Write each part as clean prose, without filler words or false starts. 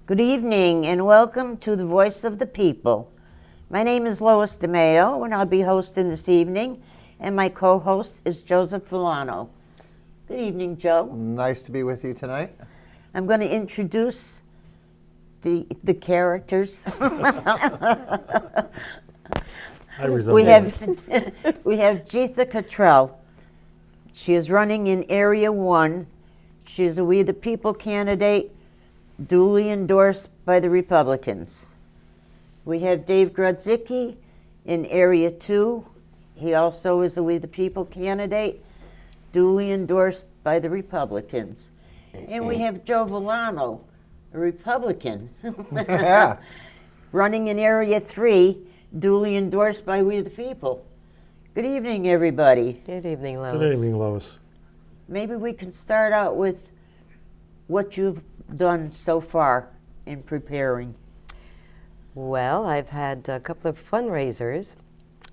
Good evening and welcome to the Voice of the People. My name is Lois DeMayo and I'll be hosting this evening, and my co-host is Joseph Villano. Good evening, Joe. Nice to be with you tonight. I'm going to introduce the characters. I resemble we have Jeetha Cottrell. She is running in Area 1. She is a We the People candidate, duly endorsed by the Republicans. We have Dave Grodzicki in Area 2. He also is a We the People candidate, duly endorsed by the Republicans. And we have Joe Villano, a Republican, Yeah. running in Area 3, duly endorsed by We the People. Good evening, everybody. Good evening, Lois. Good evening, Lois. Maybe we can start out with what you've done so far in preparing. Well, I've had a couple of fundraisers.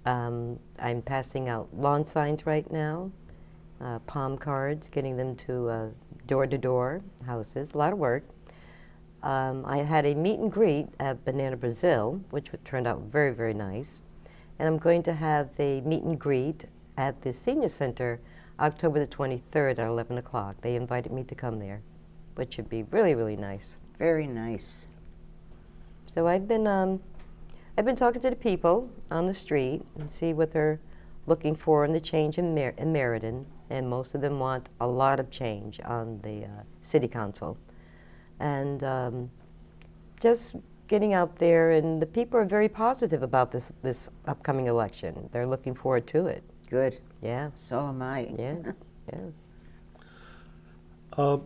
I'm passing out lawn signs right now, palm cards, getting them to door-to-door houses. A lot of work. I had a meet and greet at Banana Brazil, which turned out very, very nice. And I'm going to have a meet and greet at the Senior Center October the 23rd at 11 o'clock. They invited me to come there, which should be really, really nice. Very nice. So I've been talking to the people on the street and see what they're looking for in the change in Meriden, and most of them want a lot of change on the city council. And just getting out there, and the people are very positive about this upcoming election. They're looking forward to it. Good. Yeah, So am I. yeah, yeah.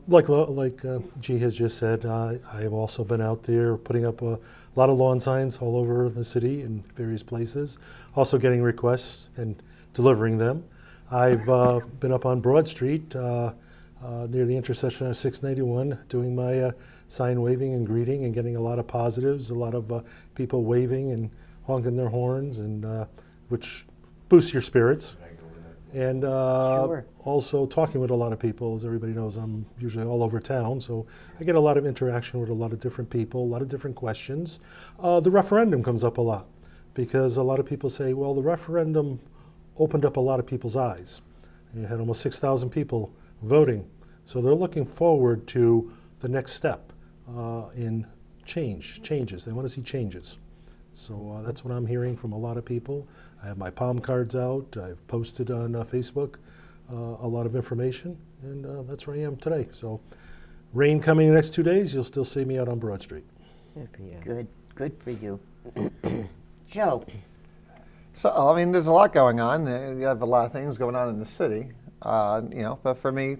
Like G has just said, I have also been out there putting up a lot of lawn signs all over the city in various places, also getting requests and delivering them. I've been up on Broad Street near the intersection of 691 doing my sign waving and greeting and getting a lot of positives, a lot of people waving and honking their horns, and which boosts your spirits. And Sure. also talking with a lot of people. As everybody knows, I'm usually all over town, so I get a lot of interaction with a lot of different people, a lot of different questions. The referendum comes up a lot because a lot of people say, well, the referendum opened up a lot of people's eyes. You had almost 6,000 people voting, so they're looking forward to the next step in changes. They want to see changes. So that's what I'm hearing from a lot of people. I have my palm cards out. I've posted on Facebook a lot of information, and that's where I am today. So rain coming in the next 2 days, you'll still see me out on Broad Street. Good for you. Good for you. Joe. So, I mean, there's a lot going on. You have a lot of things going on in the city, but for me,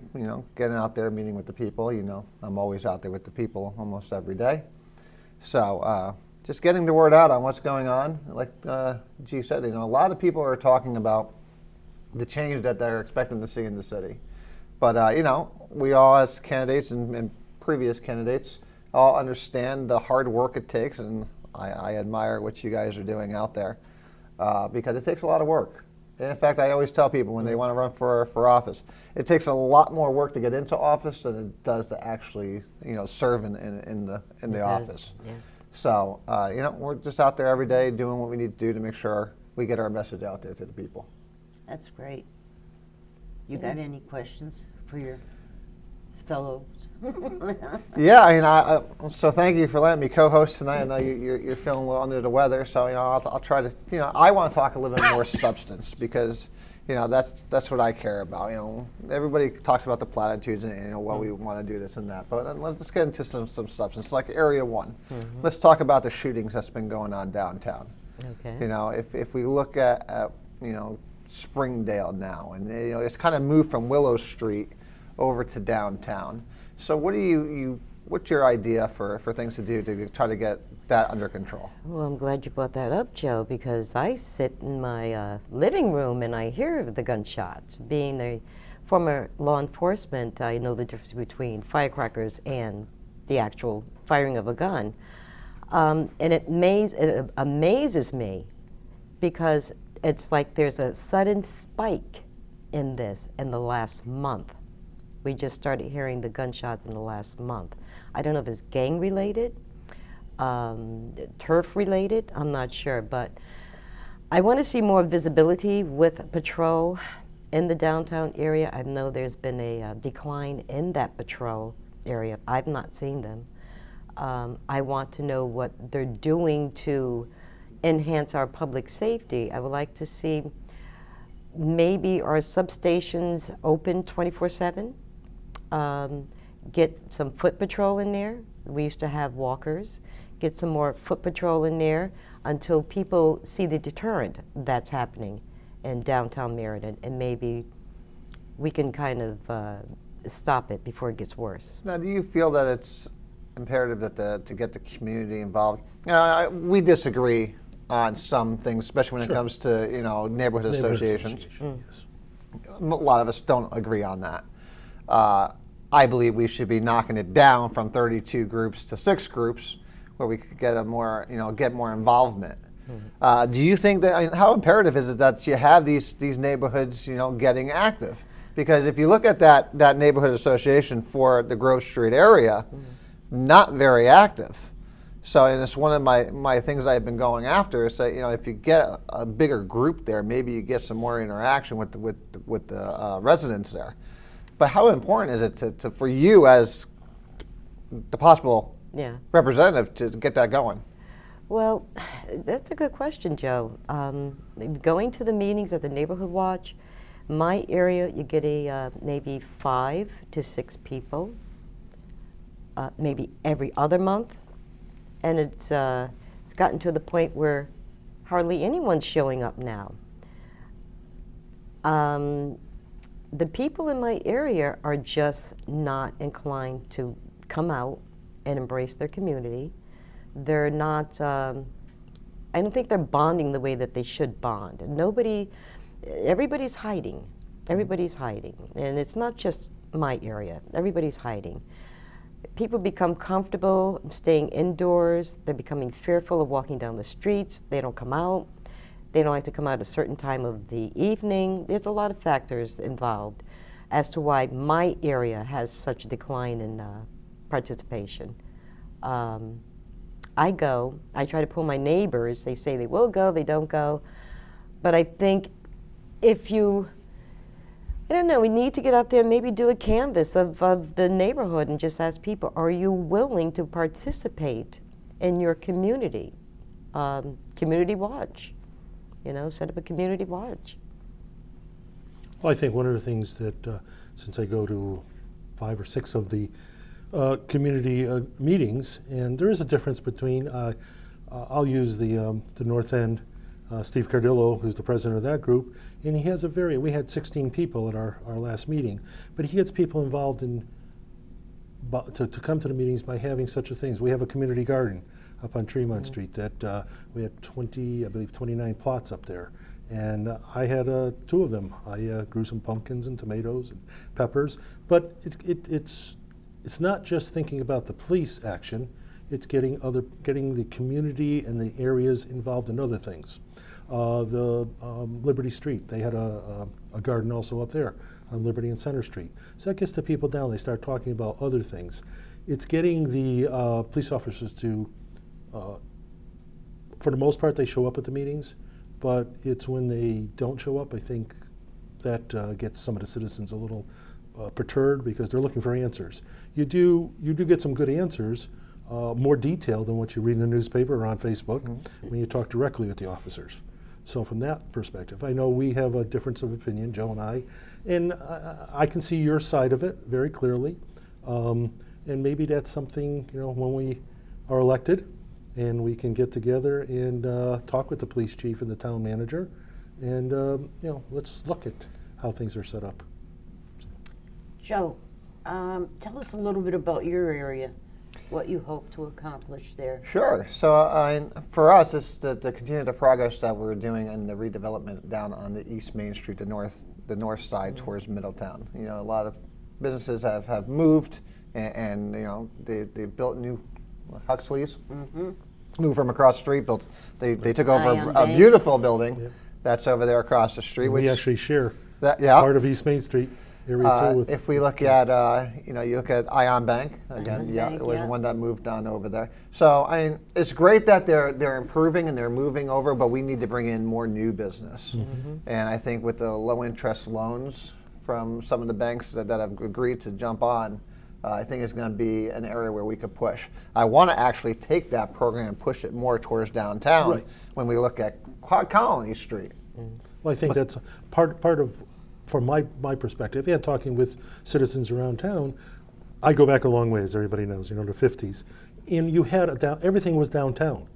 getting out there, meeting with the people, I'm always out there with the people almost every day. So, just getting the word out on what's going on. Like G said, a lot of people are talking about the change that they're expecting to see in the city. But, we all as candidates and previous candidates all understand the hard work it takes, and I admire what you guys are doing out there because it takes a lot of work. And in fact, I always tell people when they want to run for office, it takes a lot more work to get into office than it does to actually, serve in the office. Yes. So, we're just out there every day doing what we need to do to make sure we get our message out there to the people. That's great. You got any questions for your fellows? Yeah, so thank you for letting me co-host tonight. I know you're feeling a little under the weather, so I'll try to. I want to talk a little bit more substance because that's what I care about. Everybody talks about the platitudes and what we want to do this and that, but let's get into some substance. Like Area 1, let's talk about the shootings that's been going on downtown. Okay. If we look at Springdale now, and it's kind of moved from Willow Street over to downtown. So what's your idea for things to do to try to get that under control? Well, I'm glad you brought that up, Joe, because I sit in my living room and I hear the gunshots. Being a former law enforcement, I know the difference between firecrackers and the actual firing of a gun. And it amazes me because it's like there's a sudden spike in this in the last month. We just started hearing the gunshots in the last month. I don't know if it's gang related. turf related, I'm not sure, but I want to see more visibility with patrol in the downtown area. I know there's been a decline in that patrol area. I've not seen them. I want to know what they're doing to enhance our public safety. I would like to see maybe our substations open 24/7. Get some foot patrol in there. We used to have walkers. Get some more foot patrol in there until people see the deterrent that's happening in downtown Meriden, and maybe we can kind of stop it before it gets worse. Now, do you feel that it's imperative that to get the community involved? We disagree on some things, especially when it comes to neighborhood associations. Yes. A lot of us don't agree on that. I believe we should be knocking it down from 32 groups to 6 groups, where we could get get more involvement. Do you think that? How imperative is it that you have these neighborhoods, getting active? Because if you look at that neighborhood association for the Grove Street area, not very active. So, and it's one of my things I've been going after is that if you get a bigger group there, maybe you get some more interaction with the residents there. But how important is it to for you as the possible representative to get that going? Well, that's a good question, Joe. Going to the meetings at the Neighborhood Watch, my area, you get maybe 5 to 6 people, maybe every other month, and it's gotten to the point where hardly anyone's showing up now. The people in my area are just not inclined to come out and embrace their community. They're not, I don't think they're bonding the way that they should bond. Everybody's hiding. Everybody's hiding. And it's not just my area. Everybody's hiding. People become comfortable staying indoors. They're becoming fearful of walking down the streets. They don't come out. They don't like to come out at a certain time of the evening. There's a lot of factors involved as to why my area has such a decline in participation. I go, I try to pull my neighbors. They say they will go, they don't go. But I think if you, I don't know, we need to get out there and maybe do a canvas of the neighborhood and just ask people, are you willing to participate in your community? Community watch, set up a community watch. Well, I think one of the things that, since I go to 5 or 6 of the community meetings, and there is a difference between, I'll use the North End, Steve Cardillo, who's the president of that group, and he has we had 16 people at our last meeting, but he gets people involved in, to come to the meetings by having such a things. We have a community garden up on Tremont Street that we had 29 plots up there. And I had 2 of them. I grew some pumpkins and tomatoes and peppers, but it's not just thinking about the police action, it's getting the community and the areas involved in other things. The Liberty Street, they had a garden also up there on Liberty and Center Street. So that gets the people down, they start talking about other things. It's getting the police officers to, for the most part, they show up at the meetings, but it's when they don't show up, I think that gets some of the citizens a little perturbed because they're looking for answers. You do get some good answers, more detailed than what you read in the newspaper or on Facebook when you talk directly with the officers. So from that perspective, I know we have a difference of opinion, Joe and I, and I can see your side of it very clearly. And maybe that's something, when we are elected and we can get together and talk with the police chief and the town manager and, let's look at how things are set up. Joe, tell us a little bit about your area, what you hope to accomplish there. Sure. So for us, it's to continue the progress that we're doing in the redevelopment down on the East Main Street, the north side towards Middletown. A lot of businesses have moved, and they built new Huxley's. Moved from across the street. They took over a beautiful building that's over there across the street. We actually share part of East Main Street. Area 2 with If we look at, you look at Ion Bank again. Ion Yeah, Bank, it was yeah. one that moved on over there. So I mean, it's great that they're improving and they're moving over, but we need to bring in more new business. And I think with the low interest loans from some of the banks that have agreed to jump on, I think it's going to be an area where we could push. I want to actually take that program and push it more towards downtown Right. when we look at Colony Street. Well, I think that's part of, from my perspective, and talking with citizens around town, I go back a long ways, everybody knows, the 50s. And you had, everything was downtown.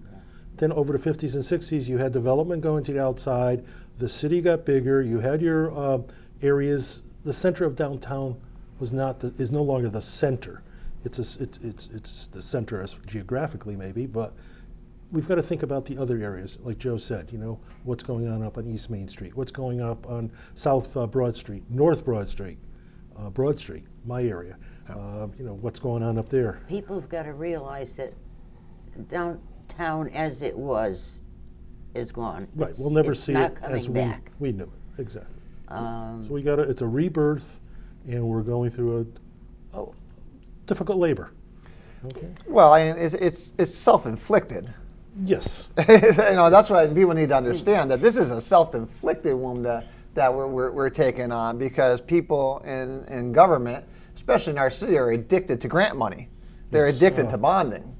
Then over the 50s and 60s, you had development going to the outside, the city got bigger, you had your areas, the center of downtown is no longer the center. It's the center as geographically maybe, but we've got to think about the other areas, like Joe said, what's going on up on East Main Street, what's going up on South Broad Street, North Broad Street, my area, what's going on up there. People have got to realize that downtown as it was is gone. Right, we'll never it's see not it coming as back. we knew it, exactly. Um, So it's a rebirth, and we're going through a difficult labor. Okay. Well, I mean, it's self-inflicted. Yes. That's what people need to understand, that this is a self-inflicted wound that we're taking on, because people in government, especially in our city, are addicted to grant money. They're Yes. addicted to bonding.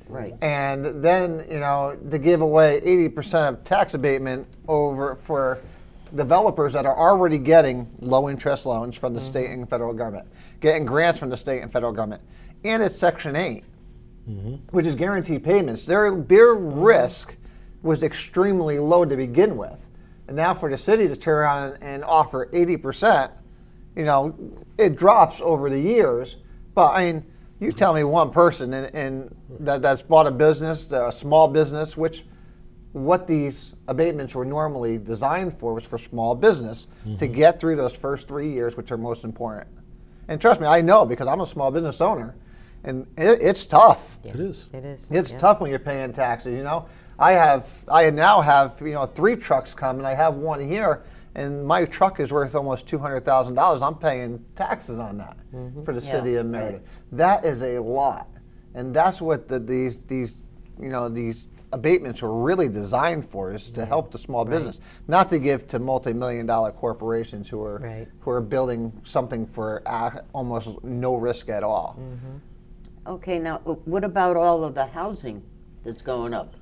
right. And then, to give away 80% of tax abatement over for developers that are already getting low interest loans from the state and federal government, getting grants from the state and federal government. And it's Section 8, which is guaranteed payments. Their risk was extremely low to begin with. And now for the city to turn around and offer 80%, it drops over the years. But I mean, you tell me one person that's bought a business, a small business, what these abatements were normally designed for was for small business to get through those first 3 years, which are most important. And trust me, I know, because I'm a small business owner, and it's tough. It is. It is. It's yeah. tough when you're paying taxes. I now have 3 trucks coming. I have one here, and my truck is worth almost $200,000. I'm paying taxes on that for the city of Meriden. That is a lot, and that's what these abatements were really designed for, is to help the small business, not to give to multi-million-dollar corporations who are building something for almost no risk at all. Okay, now what about all of the housing that's going up?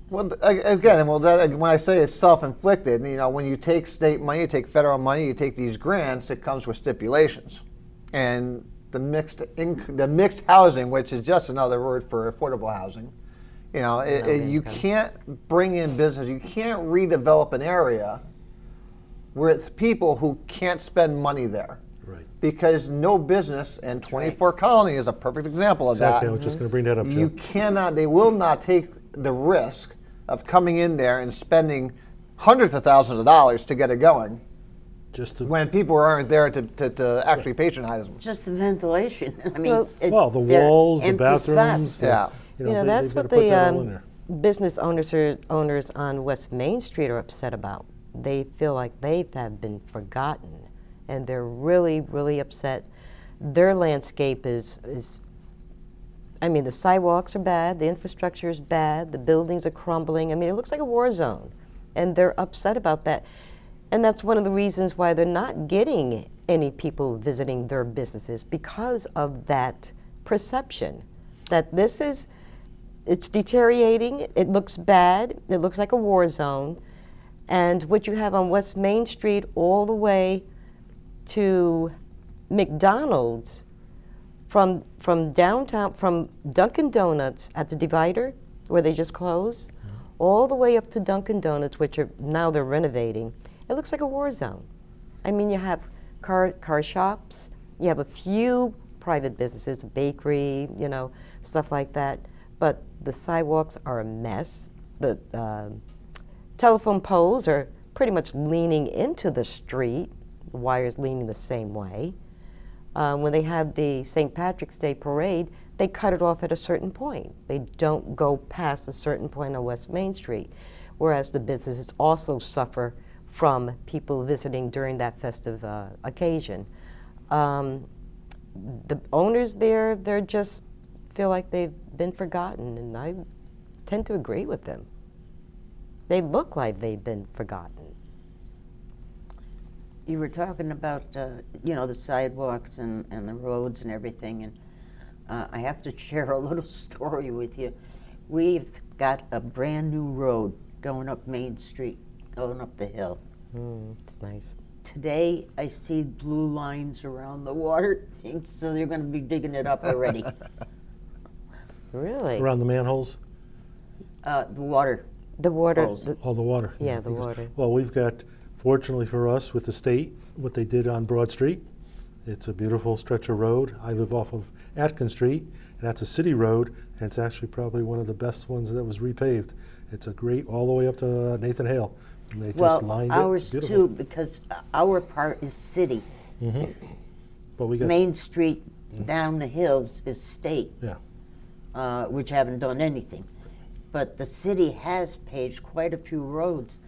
Well, again, when I say it's self-inflicted, when you take state money, you take federal money, you take these grants, it comes with stipulations, and the mixed housing, which is just another word for affordable housing. You can't bring in business, you can't redevelop an area where it's people who can't spend money there. Right. Because no business, and 24 Colony is a perfect example of Exactly. that. I was just going to bring that up, You Joe. they will not take the risk of coming in there and spending hundreds of thousands of dollars to get it going Just to, when people aren't there to actually patronize them. Just the ventilation. I mean, well, the they're walls, the empty bathrooms. spots. Yeah. That's they've what got to put that all in the there. business owners on West Main Street are upset about. They feel like they have been forgotten, and they're really, really upset. Their landscape is the sidewalks are bad, the infrastructure is bad, the buildings are crumbling. It looks like a war zone, and they're upset about that. And that's one of the reasons why they're not getting any people visiting their businesses, because of that perception that it's deteriorating, it looks bad, it looks like a war zone. And what you have on West Main Street all the way to McDonald's, from downtown, from Dunkin' Donuts at the divider, where they just closed, all the way up to Dunkin' Donuts, which they're renovating, it looks like a war zone. You have car shops, you have a few private businesses, a bakery, stuff like that, but the sidewalks are a mess. The telephone poles are pretty much leaning into the street, the wires leaning the same way. When they have the St. Patrick's Day parade, they cut it off at a certain point. They don't go past a certain point on West Main Street, whereas the businesses also suffer from people visiting during that festive occasion. The owners there, they're just feel like they've been forgotten, and I tend to agree with them. They look like they've been forgotten. You were talking about, the sidewalks and the roads and everything, and I have to share a little story with you. We've got a brand new road going up Main Street, going up the hill. It's nice. Today, I see blue lines around the water things, so they're going to be digging it up already. Really? Around the manholes, The water. The water. Holes. all the water. Yeah, the because- water. Well, we've got, fortunately for us, with the state, what they did on Broad Street. It's a beautiful stretch of road. I live off of Atkins Street, and that's a city road, and it's actually probably one of the best ones that was repaved. It's a great, all the way up to Nathan Hale. And they just Well, lined it. It's ours beautiful. too, because our part is city. But we got Main Street down the hills is state, yeah. which haven't done anything. But the city has paved quite a few roads.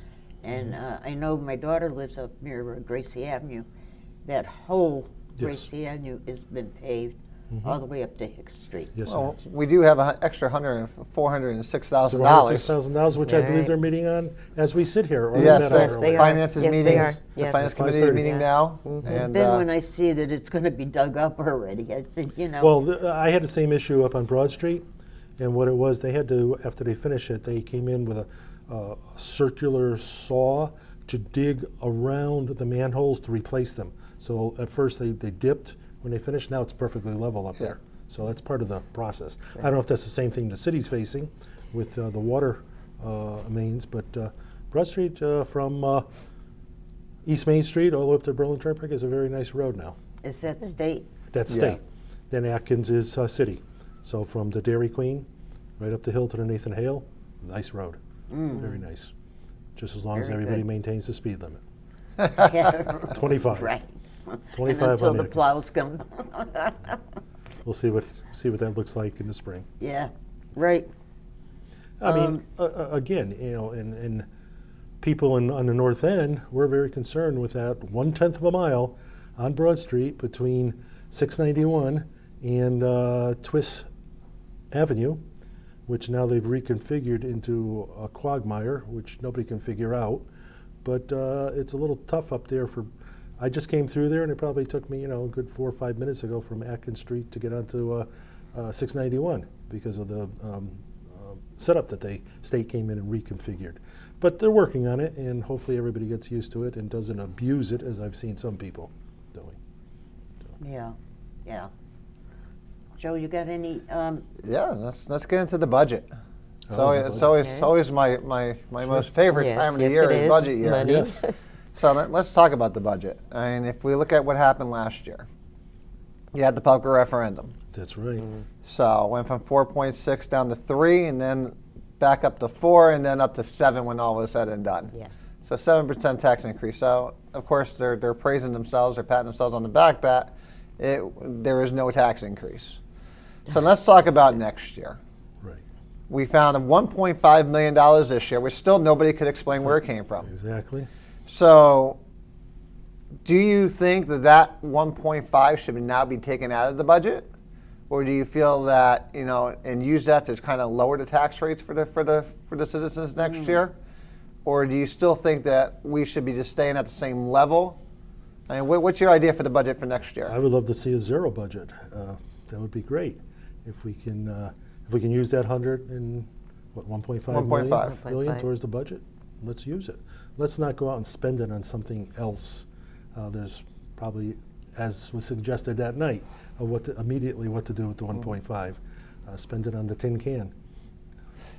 And I know my daughter lives up near Gracie Avenue. That whole Yes. Gracie Avenue has been paved all the way up to Hicks Street. Yes, Well, it is. we do have an extra $406,000. $406,000, which I believe Right. they're meeting on as we sit here. Or we Yes, met Yes, on they earlier. are. finances Yes, they meetings. are. The Yes. finance It's committee is 5:30. meeting Yeah. now, and Then when I see that it's going to be dug up already, I said, Well, I had the same issue up on Broad Street, and what it was, they had to, after they finish it, they came in with a circular saw to dig around the manholes to replace them. So at first they dipped when they finished. Now it's perfectly level up there. So that's part of the process. I don't know if that's the same thing the city's facing with the water mains, but Broad Street from East Main Street all the way up to Berlin Turnpike is a very nice road now. is that state? That's Yeah. state. Then Atkins is city. So from the Dairy Queen right up the hill to the Nathan Hale, nice road. Very nice. Just as long as Very everybody good. maintains the speed limit. Yeah, 25. right. 25 and until on the Atkins. plows come. We'll see what that looks like in the spring. Yeah, right. I mean, again, and people on the north end, we're very concerned with that 1/10 of a mile on Broad Street between 691 and Twist Avenue, which now they've reconfigured into a quagmire, which nobody can figure out. But it's a little tough up there for. I just came through there, and it probably took me, a good 4 or 5 minutes ago from Atkins Street to get onto 691 because of the setup that state came in and reconfigured. But they're working on it, and hopefully everybody gets used to it and doesn't abuse it, as I've seen some people doing. Yeah, yeah. Joe, you got any? yeah, let's get into the budget. So Oh, it's the always my most favorite Yes, time of the yes, year it is is. budget year. Money. Yes. So let's talk about the budget. I mean, if we look at what happened last year, you had the public referendum. That's right. So it went from 4.6 down to 3, and then back up to 4, and then up to 7 when all was said and done. Yes. So 7% tax increase. So of course they're praising themselves, they're patting themselves on the back that there is no tax increase. So let's talk about next year. Right. We found $1.5 million this year, which still nobody could explain where it came from. Exactly. So do you think that 1.5 should now be taken out of the budget? Or do you feel that, and use that to kind of lower the tax rates for the citizens next year? Or do you still think that we should be just staying at the same level? I mean, what's your idea for the budget for next year? I would love to see a zero budget. That would be great if we can use that 1.5 1.5 million 1.5. towards the budget. Let's use it. Let's not go out and spend it on something else. There's probably, as was suggested that night, immediately what to do with the 1.5. Spend it on the tin can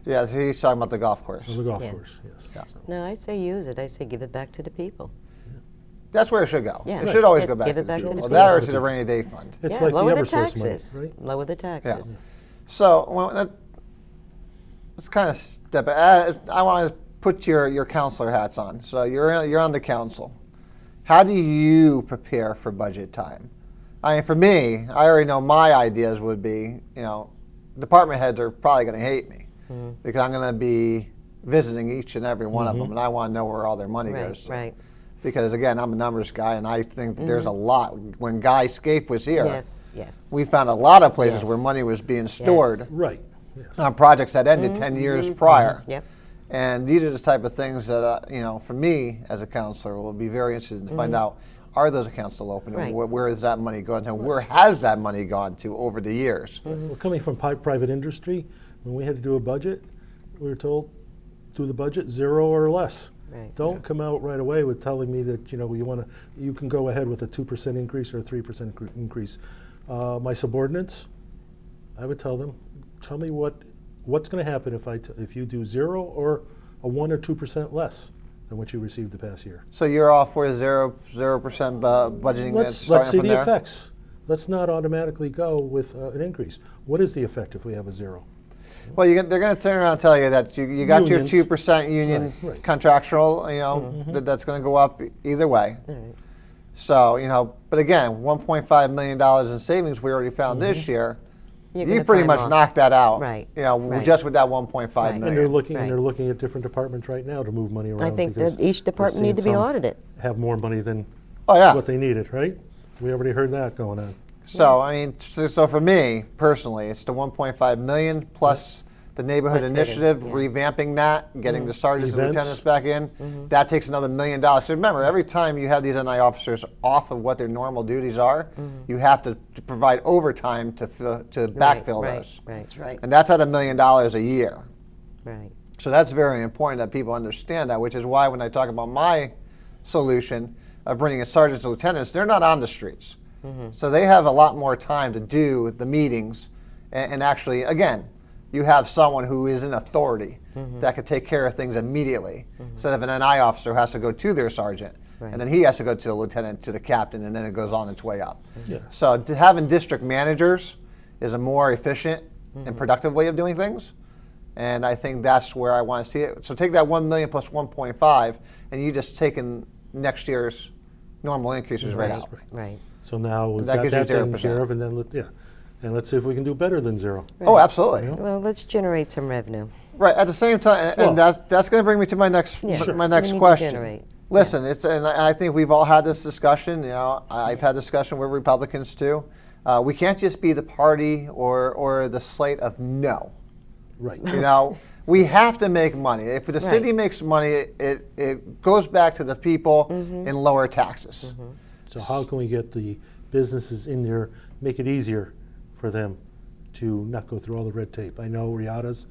Yeah, he's talking about the golf course. on the golf Yeah. course. Yes. Yeah. So, No, I say use it. I say give it back to the people. That's where it should go. Yeah. It should always Give- go back give to it back the to the people. people. That or to the rainy day fund. it's yeah, like lower the the Eversource money, taxes. right? Lower the taxes. Yeah. So let's kind of step. I want to put your counselor hats on. So you're on the council. How do you prepare for budget time? I mean, for me, I already know my ideas would be, department heads are probably going to hate me because I'm going to be visiting each and every one of them, and I want to know where all their money Right, goes to. right. Because again, I'm a numbers guy, and I think that there's a lot. When Guy Scaife was here, Yes. we found a lot of places Yes. where money was being stored Right. Yes. on projects that ended 10 years prior. Yep. And these are the type of things that, for me as a counselor, will be very interested to find out, are those accounts still open? Right. And where is that money going to? Where has that money gone to over the years? Well, coming from private industry, when we had to do a budget, we were told, do the budget 0 or less. Right. Don't come out right away with telling me that you can go ahead with a 2% increase or a 3% increase. My subordinates, I would tell them, tell me what's going to happen if you do 0 or a 1 or 2% less than what you received the past year. So you're all for 0% budgeting Let's starting see from the there? effects. Let's not automatically go with an increase. What is the effect if we have a 0? Well, they're going to turn around and tell you that you got Unions. your 2% union Right. contractual, that's going to go up either way. So, but again, $1.5 million in savings we already found this year. You're You gonna pretty find much more. knocked that out. Right, Just right. with that 1.5 Right. And million. they're looking at different departments right now to move money around. I think because that each we're department need to seeing be some audited. have more money than Oh yeah. what they needed, right? We already heard that going on. So I mean, so for me personally, it's the 1.5 million plus the neighborhood Plus initiative, yeah. revamping that, getting the sergeants and Events. lieutenants back in. That takes another $1 million. So remember, every time you have these NI officers off of what their normal duties are, you have to provide overtime to backfill right, those. Right, That's right. And that's at $1 million a year. right. So that's very important that people understand that, which is why when I talk about my solution of bringing in sergeants and lieutenants, they're not on the streets. So they have a lot more time to do the meetings and actually, again, you have someone who is in authority that could take care of things immediately instead of an NI officer who has to go to their sergeant Right. and then he has to go to the lieutenant, to the captain, and then it goes on its way up. Yeah. So having district managers is a more efficient and productive way of doing things. And I think that's where I want to see it. So take that 1 million plus 1.5, and you just taken next year's normal increases right out. Right. So now we've that got gives you that taken 0%. care of, and then and let's see if we can do better than 0. Oh, absolutely. Well, let's generate some revenue. Right. At the same time, and Well- that's going to bring me to my next Yeah. Sure. my We next need to question. generate. Listen, and I think we've all had this discussion. I've had discussion with Republicans too. We can't just be the party or the slate of no. Right. We have to make money. If the Right. city makes money, it goes back to the people in lower taxes. So how can we get the businesses in there, make it easier for them to not go through all the red tape? I know Riata's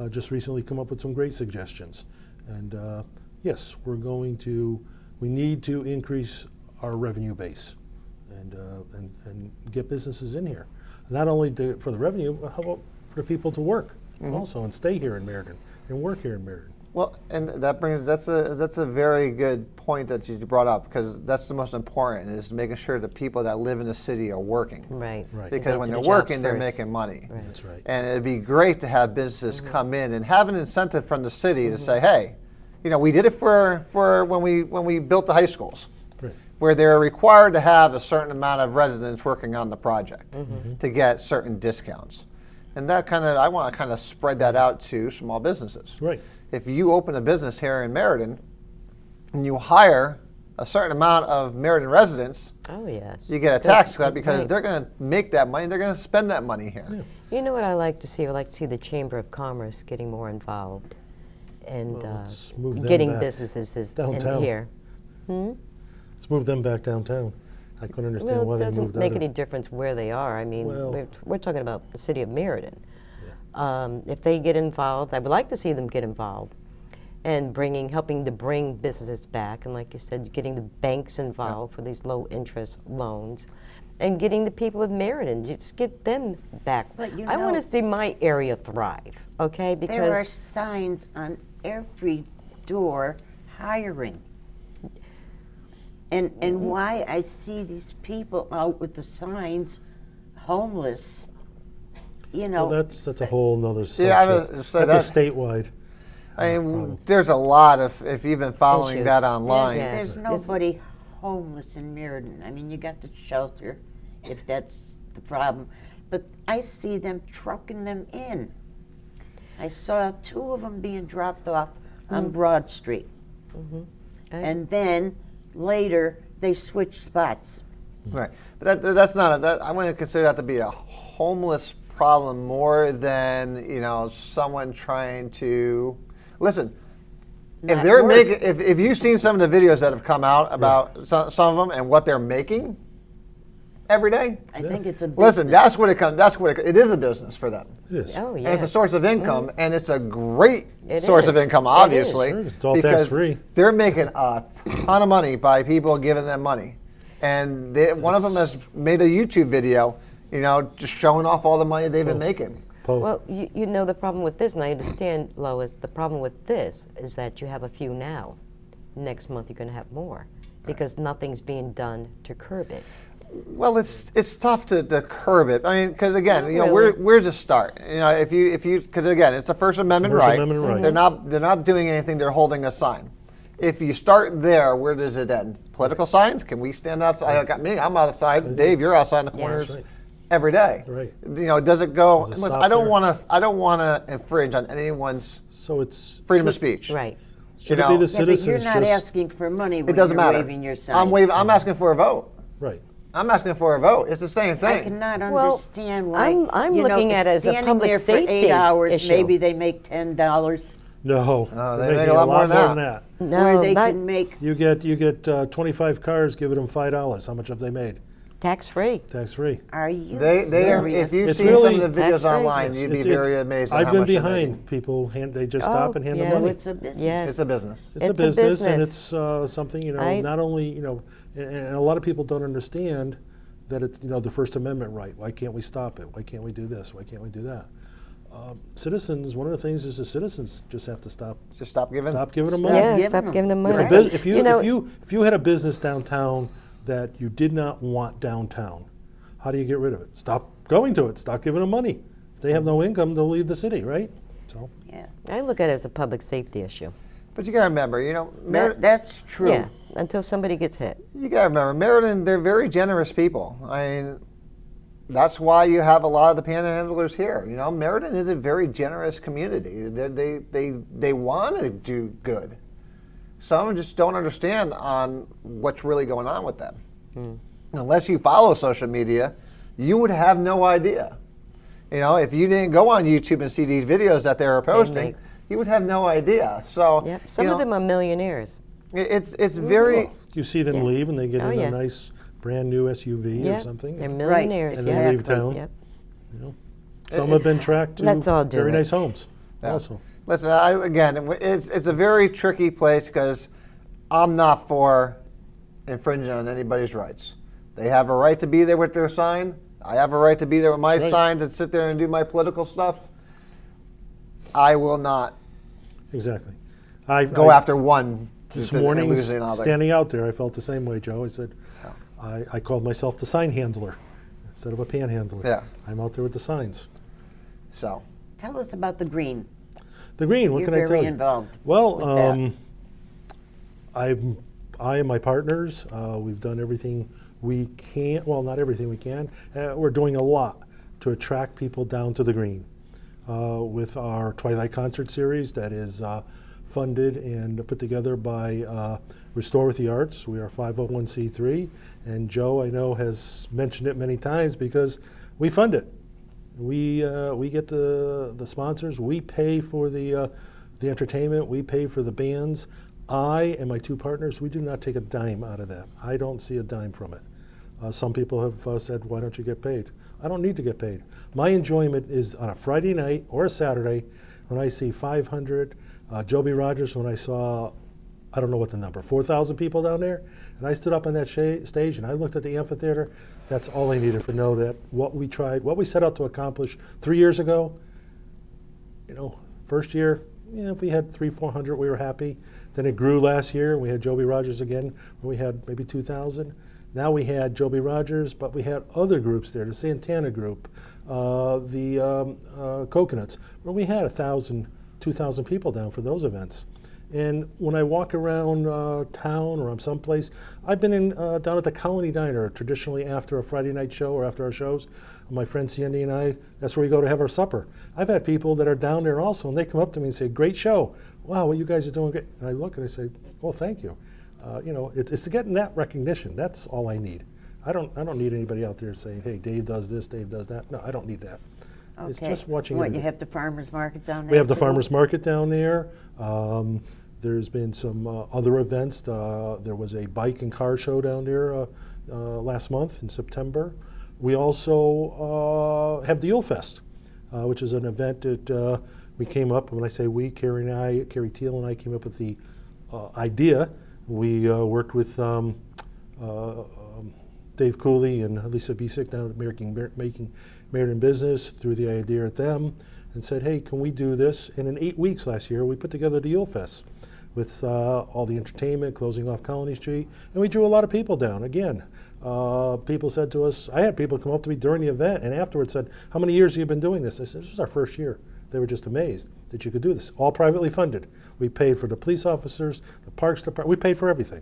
just recently come up with some great suggestions. And yes, we need to increase our revenue base and get businesses in here. Not only for the revenue, but how about for people to work also and stay here in Meriden and work here in Meriden? Well, and that's a very good point that you brought up, because that's the most important, is making sure the people that live in the city are working. Right. Right. Because Get when to they're the working, jobs they're first. making money. Right. That's right. And it'd be great to have businesses come in and have an incentive from the city to say, hey, we did it for when we built the high schools, Right. where they're required to have a certain amount of residents working on the project to get certain discounts. And I want to kind of spread that out to small businesses. Right. If you open a business here in Meriden and you hire a certain amount of Meriden residents, Oh, yes. you get a tax cut Right. because they're going to make that money, they're going to spend that money here. Yeah. You know what I like to see? I like to see the Chamber of Commerce getting more involved and Well, let's move them getting back businesses in downtown. here. Let's move them back downtown. I couldn't understand Well, why it they doesn't moved make out any of. difference where they are. I mean, Well- we're talking about the city of Meriden. If they get involved, I would like to see them get involved and helping to bring businesses back. And like you said, getting the banks involved for these low interest loans and getting the people of Meriden, just get them back. But you I want know- to see my area thrive, okay? Because There are signs on every door hiring. And why I see these people out with the signs, homeless, Well, that's a whole nother subject. Yeah, I would say That's a statewide. I mean, there's a lot of, if you've been following Issues. that online, Yeah. there's nobody homeless in Meriden. I mean, you got the shelter, if that's the problem. But I see them trucking them in. I saw 2 of them being dropped off on Broad Street. And then later they switched spots. Right, but that's not I wouldn't consider that to be a homeless problem more than someone trying to listen. If Not they're work. making, if you've seen some of the videos that have come out about some of them and what they're making every day, I think it's a business. listen, that's what it comes. It is a business for them. It is. Oh, And yeah. it's a source of income, and it's a great It source is. of income, It obviously, is. Sure, it's all because tax-free. they're making a ton of money by people giving them money. And one of them has made a YouTube video, just showing off all the money they've been making. Well, you know the problem with this, and I understand, Lois, the problem with this is that you have a few now. Next month you're going to have more because nothing's being done to curb it. Well, it's tough to curb it. I mean, because again, Not really. where's the start? If you because again, it's a First Amendment First right. Amendment right. They're not doing anything. They're holding a sign. If you start there, where does it end? Political signs? Can we stand outside? Like me, I'm outside. Dave, you're outside in the corners Right. every day. Right. Does it go? Does it Listen, stop I don't there? want to infringe on anyone's So it's freedom of speech. Right. Should You it be know, the Yeah, but citizens you're not just asking for money when It doesn't you're matter. waving your sign. I'm asking for a vote. right? I'm asking for a vote. It's the same I thing. cannot Well, understand why. I'm you know, looking at it as a standing public there for safety 8 hours, issue. maybe they make $10. No, Oh, they're they make making a lot more than that. No, where they that can make. You get 25 cars, give them $5. How much have they made? tax-free. Tax free. Are you They serious? if you've It's seen really some of the videos tax-free. online, you'd be very amazed at I've how been much they're behind making. people. They just stop and hand yes. the money. It's a business. Yes. It's a business. It's a It's a business, and business. it's something I- not only and a lot of people don't understand that it's the First Amendment right. Why can't we stop it? Why can't we do this? Why can't we do that? Citizens, one of the things is the citizens just have to stop Just stop giving. giving them Stop money. Yeah, giving stop them. giving them If, money. a bus- if you know, if you had a business downtown that you did not want downtown, how do you get rid of it? Stop going to it. Stop giving them money. If they have no income, they'll leave the city, right? So Yeah, I look at it as a public safety issue. But you gotta remember, that's true. Yeah, until somebody gets hit. you gotta remember, Meriden, they're very generous people. I mean, that's why you have a lot of the panhandlers here. Meriden is a very generous community. They want to do good. Some just don't understand on what's really going on with them. Unless you follow social media, you would have no idea. If you didn't go on YouTube and see these videos that they're posting, make- you would have no idea. So Yep. Some of them are millionaires. it's very. you see them Yeah. leave and they get Oh, in yeah. a nice brand new SUV or Yeah, something. they're millionaires. and yeah. then leave town. Yep. Some have been tracked to Let's all do very it. nice homes. Yeah. Also, Listen, it's a very tricky place because I'm not for infringing on anybody's rights. They have a right to be there with their sign. I have a right to be there with my Right. signs and sit there and do my political stuff. I will not exactly. go after one This and morning, lose another. standing out there, I felt the same way, Joe. I said, I called myself the sign handler instead of a panhandler. Yeah. I'm out there with the signs. So Tell us about the green. The green, what You're can I tell very you? involved Well, with that. I and my partners, we've done everything we can. Well, not everything we can. We're doing a lot to attract people down to the green with our Twilight Concert Series that is funded and put together by Restore with the Arts. We are 501c3, and Joe, I know, has mentioned it many times because we fund it. We get the sponsors. We pay for the entertainment. We pay for the bands. I and my two partners, we do not take a dime out of that. I don't see a dime from it. Some people have said, "Why don't you get paid?" I don't need to get paid. My enjoyment is on a Friday night or a Saturday when I see 500. Joby Rogers, when I saw, I don't know what the number, 4,000 people down there, and I stood up on that stage and I looked at the amphitheater. That's all I needed to know that what we set out to accomplish 3 years ago. First year, if we had 300-400, we were happy. Then it grew last year. We had Joby Rogers again, where we had maybe 2,000. Now we had Joby Rogers, but we had other groups there, the Santana group, the Coconuts, where we had 1,000, 2,000 people down for those events. And when I walk around town or I'm someplace, I've been down at the Colony Diner, traditionally after a Friday night show or after our shows. My friend Sandy and I, that's where we go to have our supper. I've had people that are down there also, and they come up to me and say, "Great show. wow, what you guys are doing great. And I look and I say, well, thank you. It's to getting that recognition. That's all I need. I don't need anybody out there saying, hey, Dave does this, Dave does that. No, I don't need that. It's Okay. just watching. What, you everybody. have the farmer's market down there? We have the too? farmers market down there. There's been some other events. There was a bike and car show down there last month in September. We also have the Yule Fest, which is an event that we came up. When I say we, Carrie Teal and I came up with the idea. We worked with Dave Cooley and Lisa Bisick down at Making Meriden Business, threw the idea at them and said, hey, can we do this? And in 8 weeks last year, we put together the Yule Fest with all the entertainment, closing off Colony Street, and we drew a lot of people down. Again, people said to us, I had people come up to me during the event and afterwards said, how many years have you been doing this? I said, this is our first year. They were just amazed that you could do this. All privately funded. We paid for the police officers, the parks department, we paid for everything.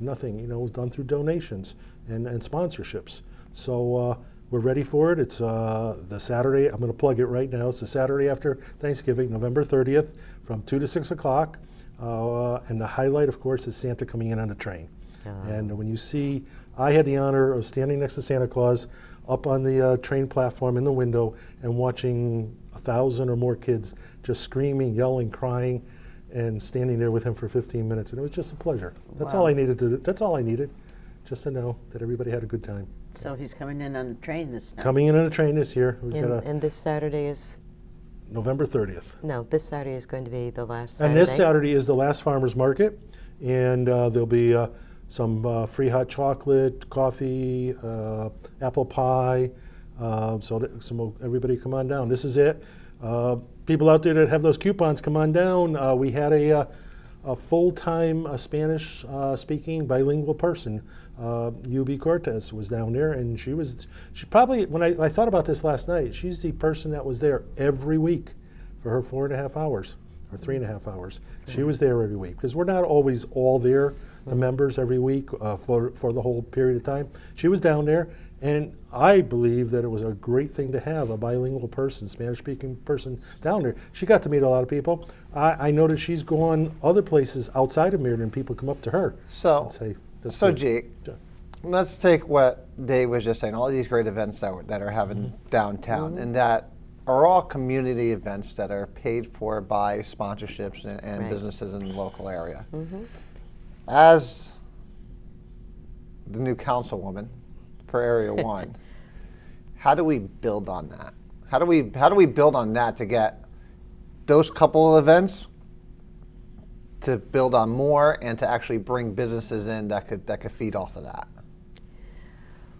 Nothing, was done through donations and sponsorships. So we're ready for it. It's the Saturday, I'm going to plug it right now. It's the Saturday after Thanksgiving, November 30th, from 2 to 6 o'clock. And the highlight, of course, is Santa coming in on the train. And when you see, I had the honor of standing next to Santa Claus up on the train platform in the window and watching 1,000 or more kids just screaming, yelling, crying, and standing there with him for 15 minutes. And it was just a pleasure. That's all I needed to do. That's all I needed, just to know that everybody had a good time. So he's coming in on the train this time. Coming in on a train this year. We've got And this Saturday is, November 30th. no, this Saturday is going to be the last And Saturday. this Saturday is the last farmers market, and there'll be some free hot chocolate, coffee, apple pie. Everybody come on down. This is it. People out there that have those coupons, come on down. We had a full-time Spanish speaking bilingual person. UB Cortez was down there, and she probably, when I thought about this last night, she's the person that was there every week for her 4.5 hours or 3.5 hours. She was there every week because we're not always all there, the members, every week for the whole period of time. She was down there, and I believe that it was a great thing to have a bilingual person, Spanish-speaking person down there. She got to meet a lot of people. I noticed she's gone other places outside of Meriden, and people come up to her So, and say, "That's so good." G, let's take what Dave was just saying, all these great events that are having downtown, and that are all community events that are paid for by sponsorships and Right. businesses in the local area. As the new councilwoman for Area 1, how do we build on that? How do we build on that to get those couple of events to build on more and to actually bring businesses in that could feed off of that?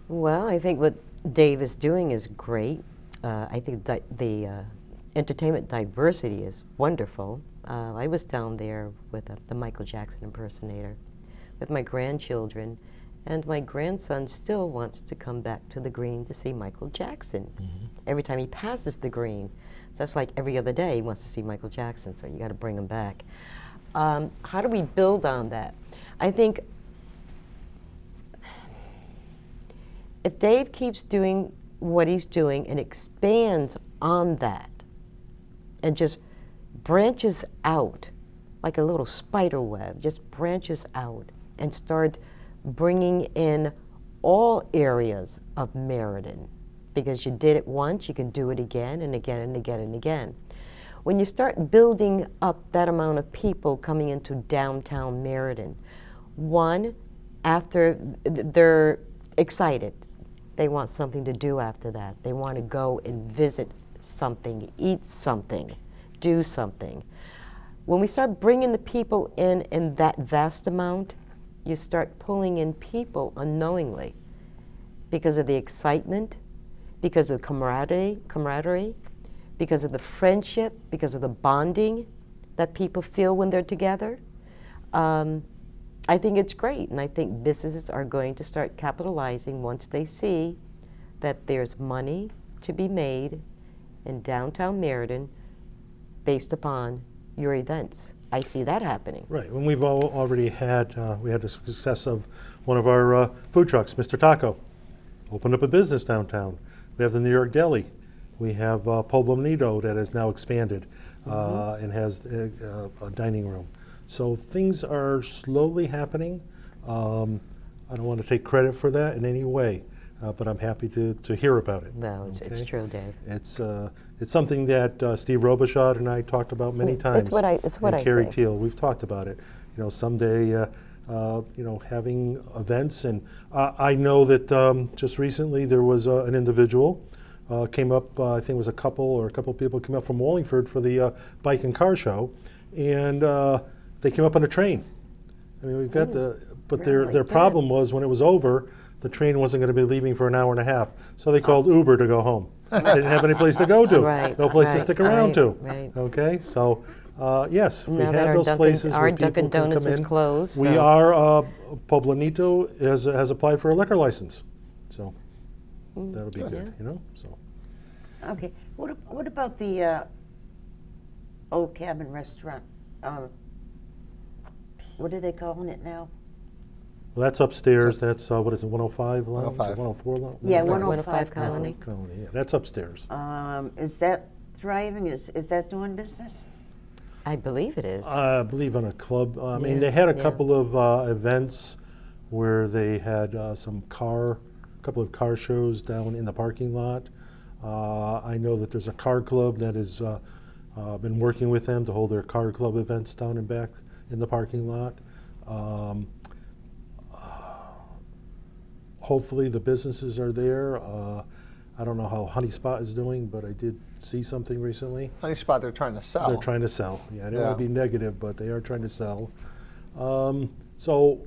Well, I think what Dave is doing is great. I think the entertainment diversity is wonderful. I was down there with the Michael Jackson impersonator with my grandchildren, and my grandson still wants to come back to the Green to see Michael Jackson. Every time he passes the Green. So that's like every other day he wants to see Michael Jackson, so you got to bring him back. How do we build on that? I think if Dave keeps doing what he's doing and expands on that and just branches out like a little spider web, just branches out and start bringing in all areas of Meriden, because you did it once, you can do it again and again and again and again. When you start building up that amount of people coming into downtown Meriden, one, after they're excited, they want something to do after that. They want to go and visit something, eat something, do something. When we start bringing the people in that vast amount, you start pulling in people unknowingly because of the excitement, because of the camaraderie, because of the friendship, because of the bonding that people feel when they're together. I think it's great, and I think businesses are going to start capitalizing once they see that there's money to be made in downtown Meriden based upon your events. I see that happening. Right, when we've already had, we had the success of one of our food trucks, Mr. Taco, opened up a business downtown. We have the New York Deli. We have Pueblo Nido that has now expanded. and has a dining room. So things are slowly happening. I don't want to take credit for that in any way, but I'm happy to hear about it. Well, it's Okay? true, Dave. It's something that Steve Robichaud and I talked about many times. It's what and I Carrie say. Teal, we've talked about it. Someday, having events, and I know that just recently there was an individual came up. I think it was a couple of people came up from Wallingford for the bike and car show, and they came up on a train. I mean, we've got but their problem was when it was over, the train wasn't going to be leaving for an hour and a half, so they called Uber to go home. They didn't have any place to go to, Right, no place to right, stick around right, to. right. Okay, so yes, we Now that have our those Dunkin', places our where people Dunkin' can Donuts come is in. closed. We so- are Poblanito has applied for a liquor license, so that'll be good, So Okay. What about the Old Cabin Restaurant? What are they calling it now? well, that's upstairs. That's what is it? 105 lounge, 105. 104 lounge. Yeah, 105 105 Colony. Colony. Yeah, that's upstairs. Is that thriving? Is that doing business? I believe it is. I believe on a club. I mean, Yeah, they had a yeah. couple of events where they had couple of car shows down in the parking lot. I know that there's a car club that has been working with them to hold their car club events down and back in the parking lot. Hopefully the businesses are there. I don't know how Honey Spot is doing, but I did see something recently. Honey Spot, they're trying to sell. They're trying to sell. Yeah, I don't want to Yeah. be negative, but they are trying to sell. So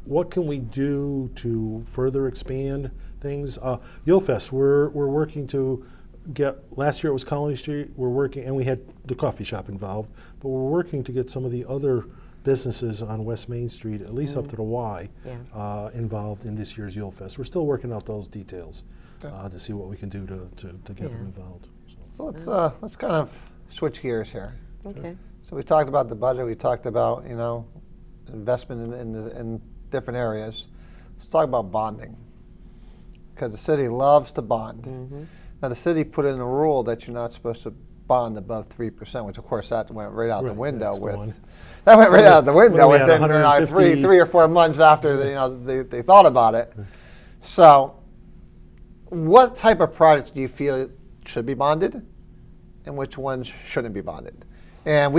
what can we do to further expand things? Yulefest, we're working to get, last year it was Colony Street, we're working, and we had the coffee shop involved, but we're working to get some of the other businesses on West Main Street, at least up to the Y, Yeah. involved in this year's Yulefest. We're still working out those details to see what we can do to get them Yeah. involved. So let's kind of switch gears here. Okay. So we talked about the budget. We talked about investment in different areas. Let's talk about bonding, because the city loves to bond. Mm-hmm. Now the city put in a rule that you're not supposed to bond above 3%, which of course that went right out the Right, window that's with. gone. That went right out the window What are we at, within 150? three or 4 months after they thought about it. So, what type of projects do you feel should be bonded, and which ones shouldn't be bonded? And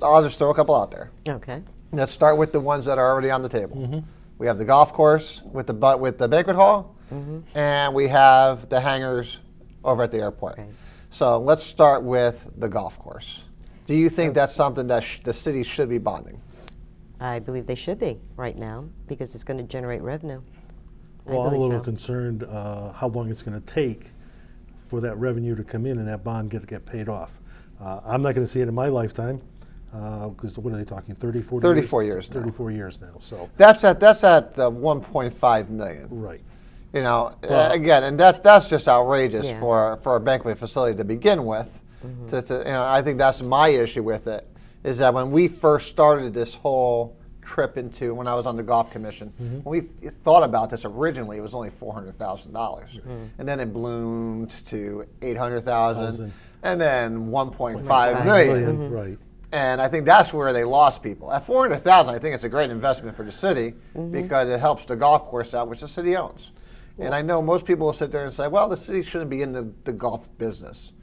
I'll just throw a couple out there. Okay. Let's start with the ones that are already on the table. Mm-hmm. We have the golf course with the banquet hall, and we have the hangars over at the airport. Right. So let's start with the golf course. Do you think that's something that the city should be bonding? I believe they should be right now because it's going to generate revenue. Well, I I'm a believe little so. concerned how long it's going to take for that revenue to come in and that bond get paid off. I'm not going to see it in my lifetime because what are they talking, 30, 40 34 years now. 34 years now, so, That's at 1.5 million. right. Again, and that's just outrageous Yeah. for a banquet facility to begin with. I think that's my issue with it, is that when we first started this whole trip into, when I was on the golf commission, when we thought about this originally, it was only $400,000, and then it bloomed to 800,000, and then 1.5 million. Right. And I think that's where they lost people. At 400,000, I think it's a great investment for the city because it helps the golf course out, which the city owns. And I know most people will sit there and say, well, the city shouldn't be in the golf business.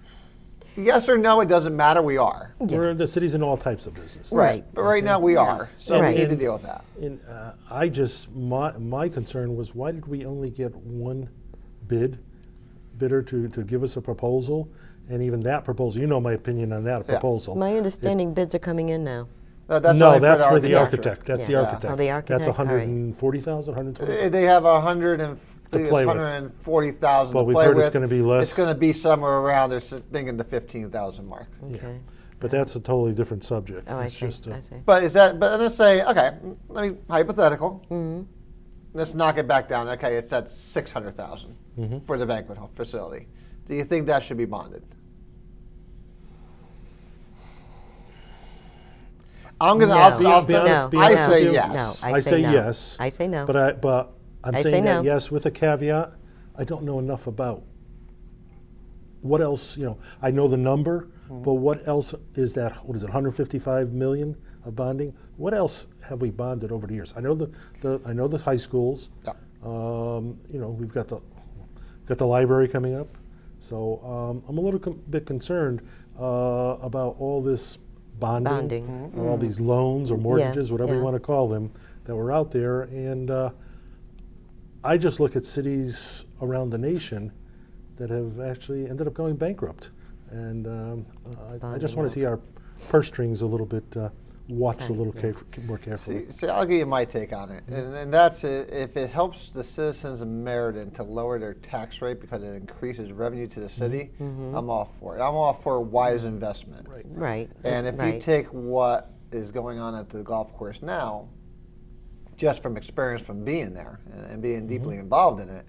Yes or no, it doesn't matter, we are. The city's in all types of business. Right. But right now we are. So Right. we need to deal with that. And my concern was, why did we only get one bidder to give us a proposal? And even that proposal, you know my opinion on that proposal. My understanding bids are coming in now. That's No, only that's for the architecture. architect. That's Yeah. the Yeah. architect. Oh, the architect? That's All right. 140,000, 120. They have 140,000 But to we've play heard with. it's gonna be less. It's going to be somewhere around, they're thinking the 15,000 mark. Okay. But that's a totally different subject. Oh, I It's see. just a- I see. But let's say, okay, let me, hypothetical. Let's knock it back down. Okay, it's at 600,000 for the banquet hall facility. Do you think that should be bonded? I'm gonna. No. I'll Be honest- be I honest say with you. yes. No, I say no. yes. I say no. But I'm I say saying that no. yes with a caveat. I don't know enough about what else. I know the number. But what else is that? What is it? 155 million of bonding. What else have we bonded over the years? I know the high schools. Yeah. You know, we've got the library coming up. So I'm a little bit concerned about all this bonding. Or all these loans or mortgages, whatever you yeah. want to call them, that were out there. And I just look at cities around the nation that have actually ended up going bankrupt. And I just want to see our purse strings a little bit watched a little more carefully. See, I'll give you my take on it, and that's it. If it helps the citizens of Meriden to lower their tax rate because it increases revenue to the city, I'm all for it. I'm all for wise investment. Right. Right. And if you take what is going on at the golf course now, just from experience from being there and being deeply involved in it,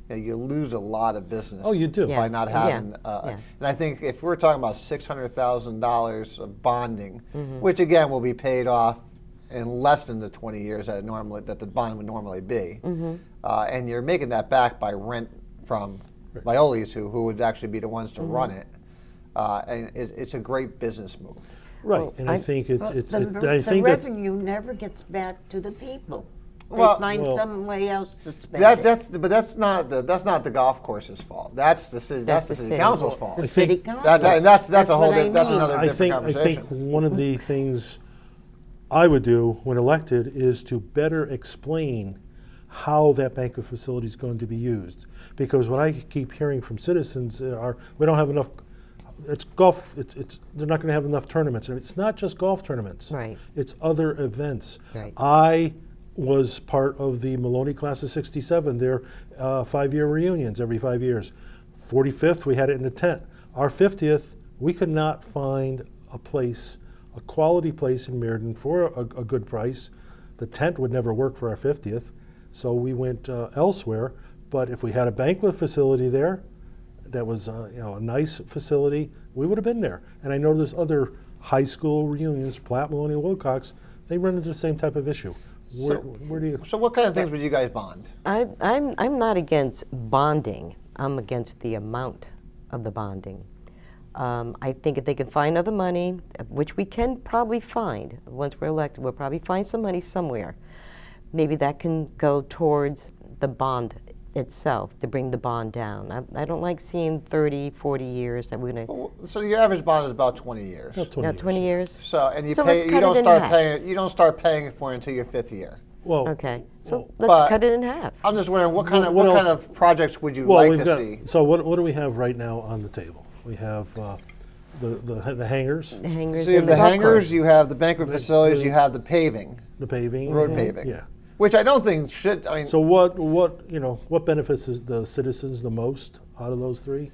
you lose a lot of business. Oh, you do. by Yeah. not having. Yeah. And I think if we're talking about $600,000 of bonding, which again will be paid off in less than the 20 years that the bond would normally be, and you're making that back by rent from Violis, who would actually be the ones to run it, and it's a great business move. Right, Well, and I I- think But I the think that's revenue never gets back to the people. They Well- find Well- some way else to spend it. That's not the golf course's fault. That's the city. That's the city council's fault. The city council. And that's a whole. what I That's mean. another I different think conversation. one of the things I would do when elected is to better explain how that banquet facility is going to be used. Because what I keep hearing from citizens are, we don't have enough. It's golf. They're not going to have enough tournaments. And it's not just golf tournaments. Right. It's other events. Right. I was part of the Maloney class of '67. Their 5-year reunions every 5 years. 45th, we had it in a tent. Our 50th, we could not find a place, a quality place in Meriden for a good price. The tent would never work for our 50th, so we went elsewhere. But if we had a banquet facility there, that was a nice facility, we would have been there. And I know there's other high school reunions, Platt, Maloney, and Wilcox, they run into the same type of issue. Where do you? So what kind of things would you guys bond? I'm not against bonding. I'm against the amount of the bonding. I think if they can find other money, which we can probably find once we're elected, we'll probably find some money somewhere. Maybe that can go towards the bond itself, to bring the bond down. I don't like seeing 30, 40 years that we're going to, So your average bond is about 20 years. About 20 years. 20 years? So and you So pay. let's You cut don't it in start half. paying. You don't start paying for it until your 5th year. Well, Okay, so well, let's but- cut it in half. I'm just wondering what kind of What what kind else? of projects would you well, like we've to got. see? So what do we have right now on the table? We have the hangars, The hangers So you have and the golf hangars, course. you have the banquet facilities, you have the paving, the paving, road paving. Yeah. Which I don't think should. I mean, So what benefits is the citizens the most out of those three?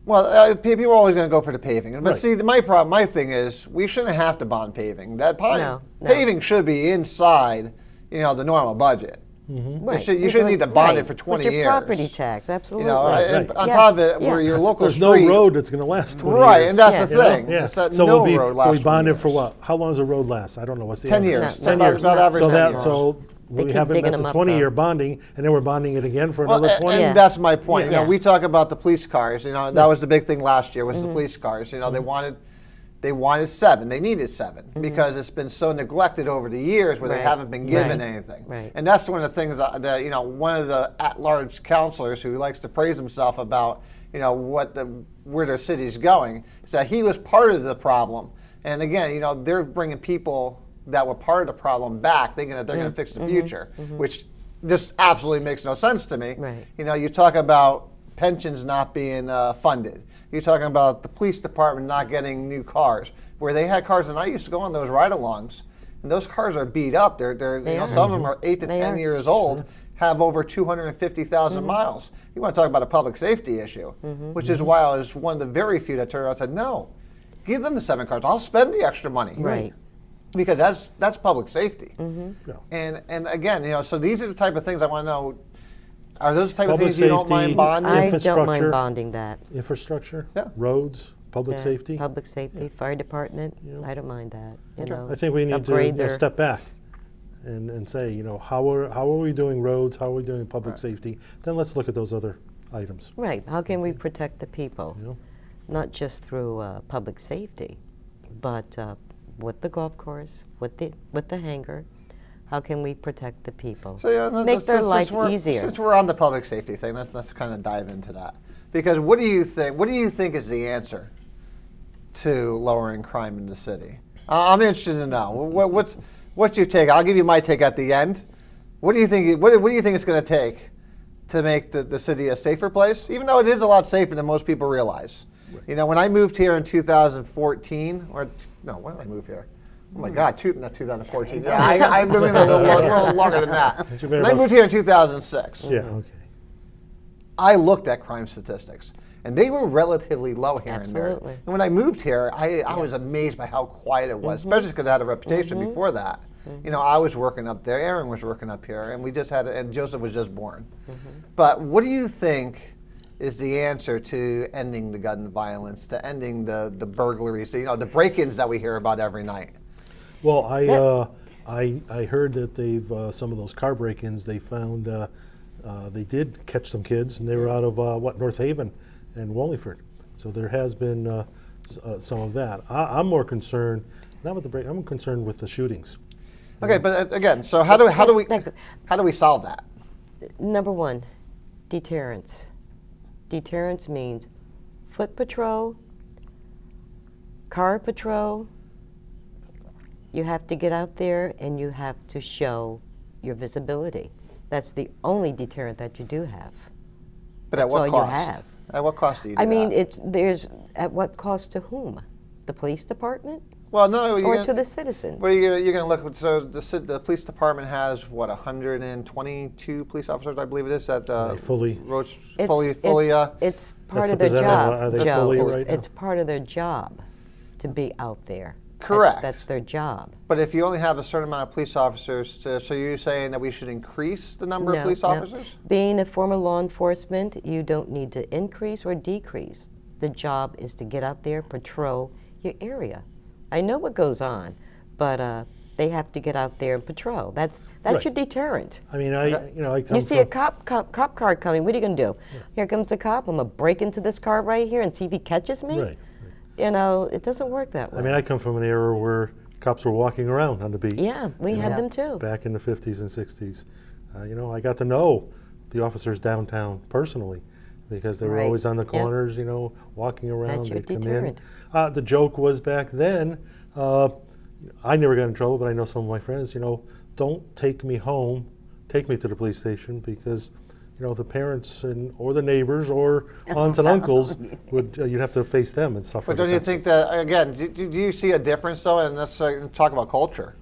well, people are always going to go for the paving. But Right. see, my thing is, we shouldn't have to bond paving. No. Paving should be inside, the normal budget. Right. You shouldn't need to bond it Right. for 20 With your years. property tax, absolutely. Right, And right. on Yeah, top of it, yeah. where your local There's street. no road that's going to last 20 Right, years. and that's Yeah. the You know? thing. Yeah. It's that So no we'll be, road so lasts we 20 bonded years. for what? How long does a road last? I don't know. What's the 10 average? years. No, 10 no, years. About no. average So 10 that years. so They we keep haven't digging met them the up, 20-year though. bonding, and then we're bonding it again for Well, another 20. and Yeah. that's my point. Yeah. We talk about the police cars. That was the big thing last year was the police cars. They wanted 7. They needed 7 because it's been so neglected over the years where they Right. haven't been given Right. anything. Right. And that's one of the things that one of the at-large counselors who likes to praise himself about where their city's going is that he was part of the problem. And again, they're bringing people that were part of the problem back, thinking that they're going to fix the future, which just absolutely makes no sense to me. Right. You talk about pensions not being funded. You're talking about the police department not getting new cars, where they had cars, and I used to go on those ride-alongs, and those cars are beat up. They're They are. some of them are 8 to They 10 are. years old, have over 250,000 miles. You want to talk about a public safety issue, which is why I was one of the very few that turned around and said, no, give them the 7 cars. I'll spend the extra money. Right. Because that's public safety. Yeah. And again, so these are the type of things I want to know. Are those the type of Public things you don't safety, mind bonding? I don't Infrastructure. mind bonding that. Infrastructure, Yeah. roads, public Yeah. safety. Public safety, fire department, Yeah. I don't mind that. I think we need upgrade to their- step back and say, how are we doing roads? How are we doing public safety? Then let's look at those other items. Right, how can we protect the people? You know? not just through public safety, but with the golf course, with the hangar. How can we protect the people? So yeah, Make their life we're, easier. Since we're on the public safety thing, let's kind of dive into that. Because what do you think? What do you think is the answer to lowering crime in the city? I'm interested to know. What's your take? I'll give you my take at the end. What do you think? What do you think it's going to take to make the city a safer place? Even though it is a lot safer than most people realize. Right. You know, when I moved here in 2014, or no, when did I move here? Oh my God, not 2014. Yeah, I've been living a little longer than that. When I moved here in 2006. Yeah, okay. I looked at crime statistics, and they were relatively low here and there. Absolutely. And when I moved here, I was amazed by how quiet it was, especially because I had a reputation before that. You know, I was working up there, Aaron was working up here, and we just had, and Joseph was just born. But what do you think is the answer to ending the gun violence, to ending the burglaries, the break-ins that we hear about every night? Well, I heard that they've some of those car break-ins they found they did catch some kids, and they were out of North Haven and Wallingford. So there has been some of that. I'm more concerned not with the break. I'm concerned with the shootings. Okay, but again, so how do we solve that? Number one, deterrence. Deterrence means foot patrol, car patrol. You have to get out there and you have to show your visibility. That's the only deterrent that you do have. But That's at what all cost? you have. At what cost do you do I mean, that? there's at what cost to whom? The police department Well, no, or to the citizens? Well, you're going to look. So the police department has what 122 police officers, I believe it is. That fully. It's part That's of the their percentage. job. Are they Joe. fully It's, right now? it's part of their job to be out there. Correct. That's their job. But if you only have a certain amount of police officers, so you're saying that we should increase the number of police officers? Being a former law enforcement, you don't need to increase or decrease. The job is to get out there, patrol your area. I know what goes on, but they have to get out there and patrol. That's Right. your deterrent. I mean, I come You see a cop car coming, what are you going to do? Yeah. Here comes the cop, I'm going to break into this car right here and see if he catches me? Right. You know, it doesn't work that way. I mean, I come from an era where cops were walking around on the beat. Yeah, we had them too. Back in the 50s and 60s. I got to know the officers downtown personally because they were Right. always on the Yep. corners, walking around. That's your They'd come deterrent. in. The joke was back then, I never got in trouble, but I know some of my friends, don't take me home, take me to the police station because the parents or the neighbors or aunts and uncles you'd have to face them and stuff. But don't you think that, again, do you see a difference though? And let's talk about culture.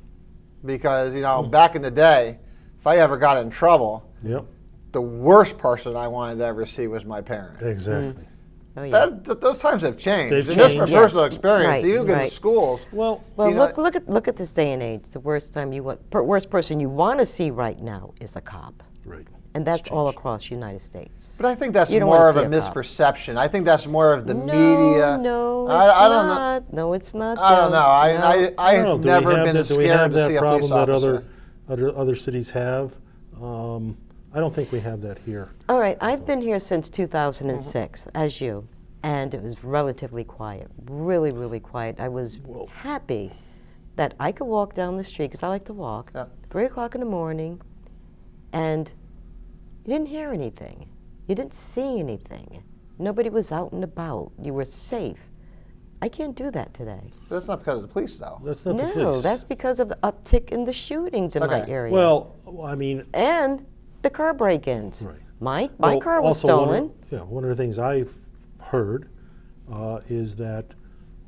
Because, back in the day, if I ever got in trouble, Yep, the worst person I wanted to ever see was my parent. exactly. Oh, yeah. Those times have changed. They've And just from changed. personal experience, Right, you look at the right. schools. Well, Well, you know- look at this day and age. The worst person you want to see right now is a cop, right. and that's It's all changed. across the United States. But I think that's You don't more wanna of a see a cop. misperception. I think that's more of the No, media. no, it's I don't know. not. No, it's not. I don't know. Joe. No. I don't know, have do we never have been that- do we scared have to that see a police problem officer. that other cities have? I don't think we have that here. All right, I've been here since 2006, as you, and it was relatively quiet, really, really quiet. I was happy that I could walk down the street, because I like to walk, Yeah. 3 o'clock in the morning, and you didn't hear anything. You didn't see anything. Nobody was out and about. You were safe. I can't do that today. But that's not because of the police, though. That's not the No, police. that's because of the uptick in the shootings in my Okay. area. Well, I mean, and the car break-ins. Right. My well, car was also stolen. One of the things I've heard is that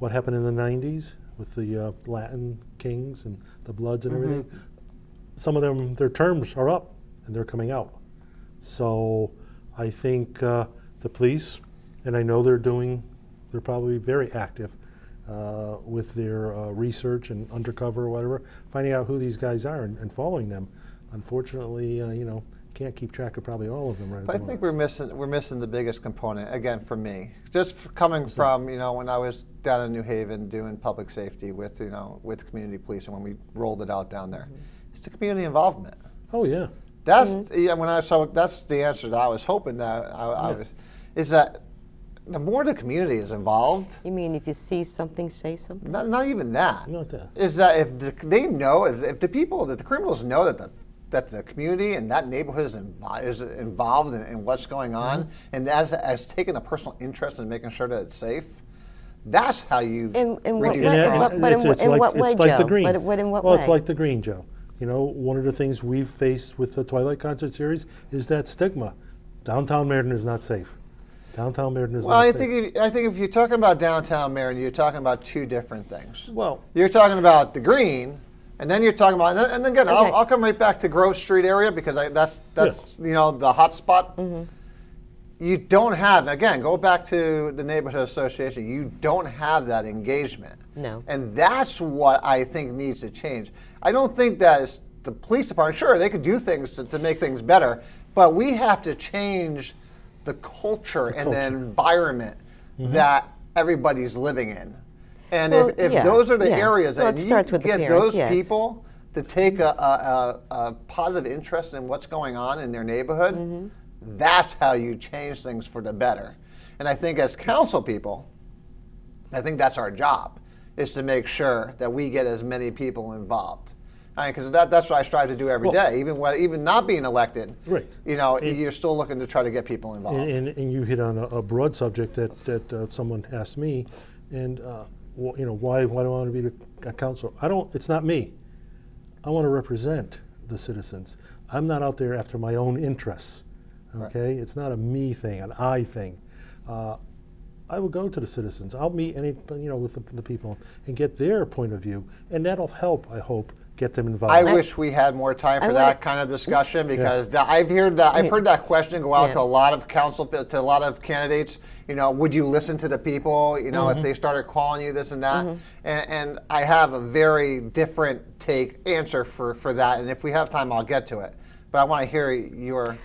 what happened in the 90s with the Latin kings and the Bloods and everything, some of them, their terms are up and they're coming out. So I think the police, and I know they're probably very active with their research and undercover or whatever, finding out who these guys are and following them. Unfortunately, can't keep track of probably all of them right at But I the think moment. we're missing the biggest component, again, for me. Just coming from, when I was down in New Haven doing public safety with community police and when we rolled it out down there, it's the community involvement. Oh, yeah. That's that's the answer that I was hoping that I was, is that the more the community is involved, You mean if you see something, say something? not even that, Not that. is that they know, if the people, that the criminals know that the community and that neighborhood is involved in what's going on, and as taking a personal interest in making sure that it's safe, that's how you In what reduce way? crime. But in what way, it's like the Joe? green. But in what well, it's way? like the green, Joe. You know, one of the things we've faced with the Twilight concert series is that stigma. Downtown Meriden is not safe. Downtown Meriden is Well, not I safe. think if you're talking about downtown Meriden, you're talking about two different things. Well, You're talking about the green, and then you're talking about, and then again, Okay. I'll come right back to Grove Street area because that's Yes. the hot spot. You don't have, again, go back to the neighborhood association. You don't have that engagement. No. And that's what I think needs to change. I don't think that it's the police department. Sure, they could do things to make things better, but we have to change the culture and the environment that everybody's living in. And Well, if yeah, those are the yeah. areas Well, that it you starts with the get parents, those yes. people to take a positive interest in what's going on in their neighborhood, Mm-hmm. that's how you change things for the better. And I think as council people, I think that's our job, is to make sure that we get as many people involved. Because that's what I strive to do every day, even not being elected. Right. You know, you're still looking to try to get people involved. and you hit on a broad subject that someone asked me, and you know, why do I want to be a council? It's not me. I want to represent the citizens. I'm not out there after my own interests. Okay, it's not a me thing, an I thing. I will go to the citizens. I'll meet with the people and get their point of view, and that'll help, I hope, get them involved. I wish we had more time I for wanna- that kind of discussion because I've heard that question go out Yeah. to a lot of to a lot of candidates. You know, would you listen to the people? You know, if they started calling you this and that. And I have a very different answer for that. And if we have time, I'll get to it. But I want to hear your.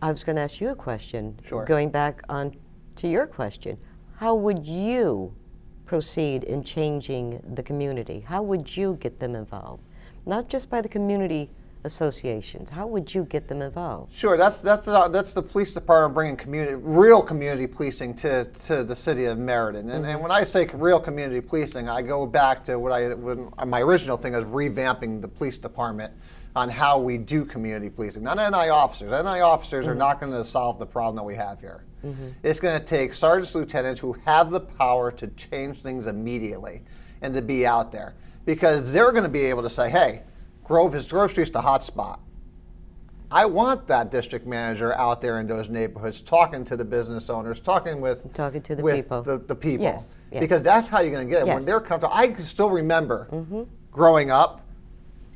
I was going to ask you a question. Sure. Going back on to your question, how would you proceed in changing the community? How would you get them involved? Not just by the community associations. How would you get them involved? Sure, that's the police department bringing real community policing to the city of Meriden. And when I say real community policing, I go back to my original thing is revamping the police department on how we do community policing. Not NI officers. NI officers are not going to solve the problem that we have here. It's going to take sergeants, lieutenants who have the power to change things immediately and to be out there. Because they're going to be able to say, hey, Grove Street's the hot spot. I want that district manager out there in those neighborhoods talking to the business owners, talking to the people. The people. Yes, yes. Because that's how you're going to get it. When Yes. they're comfortable. I can still remember growing up,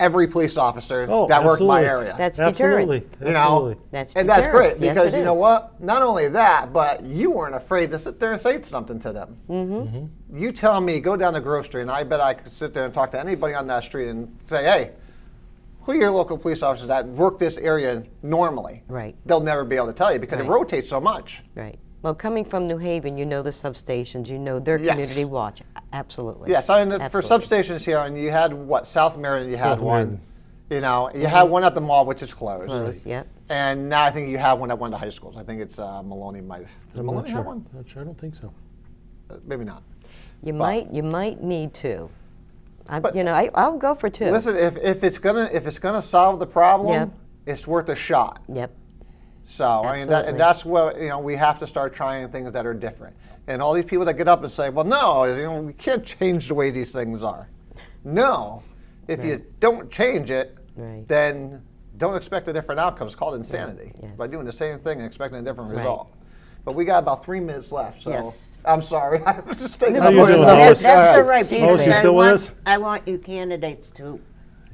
every police officer that worked my absolutely. area. That's Absolutely. deterrent. You know, Absolutely. That's and that's great deterrence. Yes, because it you know is. what? Not only that, but you weren't afraid to sit there and say something to them. You tell me, go down to Grove Street, and I bet I could sit there and talk to anybody on that street and say, hey, who are your local police officers that work this area normally? Right. They'll never be able to tell you because it Right. rotates so much. Right. Well, coming from New Haven, you know the substations, you know their Yes. community watch. Absolutely. Yes, I mean, for Absolutely. substations here, and you had what? South Meriden, you had South one. Meriden. You know, you had one at the mall, which is closed. Closed, yep. And now I think you have one at one of the high schools. I think it's Maloney might. Does I'm Maloney not sure. have one? Not sure. I don't think so. Maybe not. You might need to. But- I'll go for two. Listen, if it's gonna solve the problem, Yep. it's worth a shot. Yep. So I mean, Absolutely. and that's what we have to start trying things that are different. And all these people that get up and say, "Well, no, we can't change the way these things are." No, if you don't change it, Right. then don't expect a different outcome. It's called insanity Yes. by doing the same thing and expecting a different Right. result. But we got about 3 minutes left, so Yes. I'm sorry. I was just taking How up you more than doing, enough. Lois? Go ahead. That's all right, Jeez, because you still with us? I want you candidates to,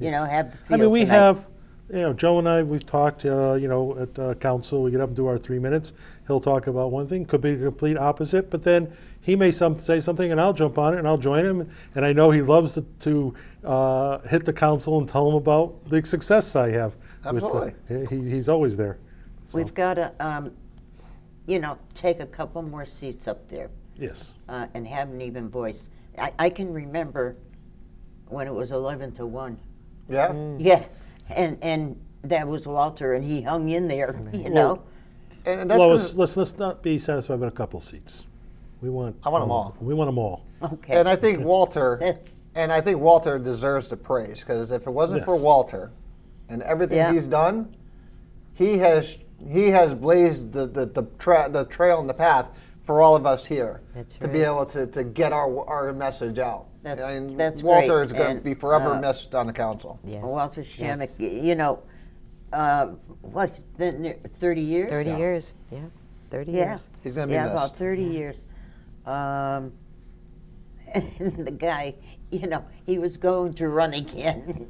have the I field mean, we tonight. have, Joe and I, we've talked, at council, we get up and do our 3 minutes. He'll talk about one thing, could be the complete opposite, but then he may say something and I'll jump on it and I'll join him. And I know he loves to hit the council and tell them about the success I have. Absolutely. He's always there. So, We've got to, take a couple more seats up there yes. and have an even voice. I can remember when it was 11 to 1. Yeah. Yeah, and that was Walter, and he hung in there, And that's Lois, gonna- let's not be satisfied with a couple seats. We want. I want 'em all. We want them all. Okay. And I think Walter, That's- and I think Walter deserves the praise, because if it wasn't for Yes. Walter and everything Yeah. he's done, he has blazed the trail and the path for all of us here That's to be right. able to get our message out. That's Walter right. is going to And, be forever missed on the council. Yes. Walter yes. Shammick, you know, what, it's been 30 years? 30 Yeah. years. Yeah. 30 Yeah. years. He's going to be Yeah, missed. about 30 years. And the guy, you know, he was going to run again.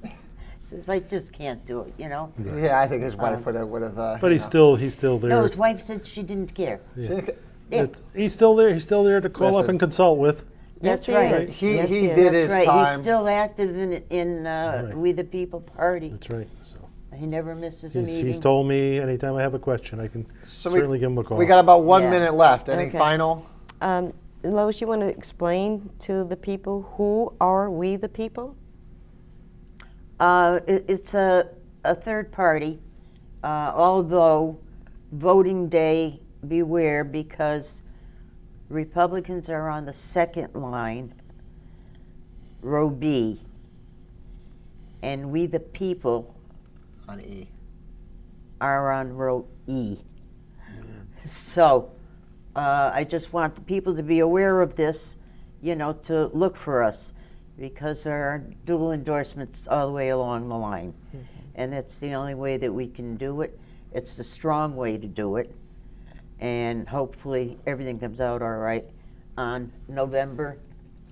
Says, I just can't do it, you know. Yeah, I think his wife would have. But he's still there. No, his wife said she didn't care. Yeah. Yeah. He's still there. He's still there to call up Listen. and consult with. That's Yes, right. he is. He Yes, he is. did That's his right. time. He's still active in Right. We the People Party. That's right. So He never misses a meeting. he's told me anytime I have a question, I can So certainly give him a call. We got about 1 Yeah. minute left. Any Okay. final? Lois, you want to explain to the people who are we the people? It's a third party, although voting day, beware, because Republicans are on the second line, row B, and we the people On E. are on row E. So I just want the people to be aware of this, you know, to look for us, because there are dual endorsements all the way along the line. And that's the only way that we can do it. It's the strong way to do it. And hopefully everything comes out all right on November.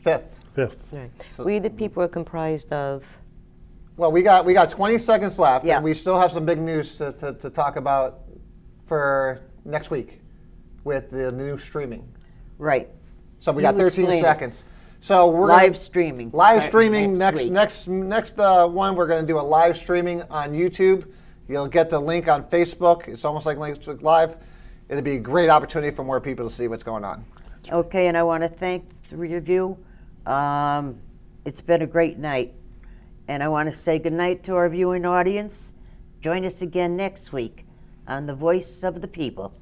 5th. 5th. Right. So- We the people are comprised of. Well, we got 20 seconds left, Yeah. and we still have some big news to talk about for next week with the new streaming. Right. So we got You 13 explain it. seconds. So we're Live gonna, streaming. live streaming next week. next one. We're going to do a live streaming on YouTube. You'll get the link on Facebook. It's almost like Facebook Live. It'll be a great opportunity for more people to see what's going on. Okay, and I want to thank the three of you. It's been a great night. And I want to say goodnight to our viewing audience. Join us again next week on The Voice of the People.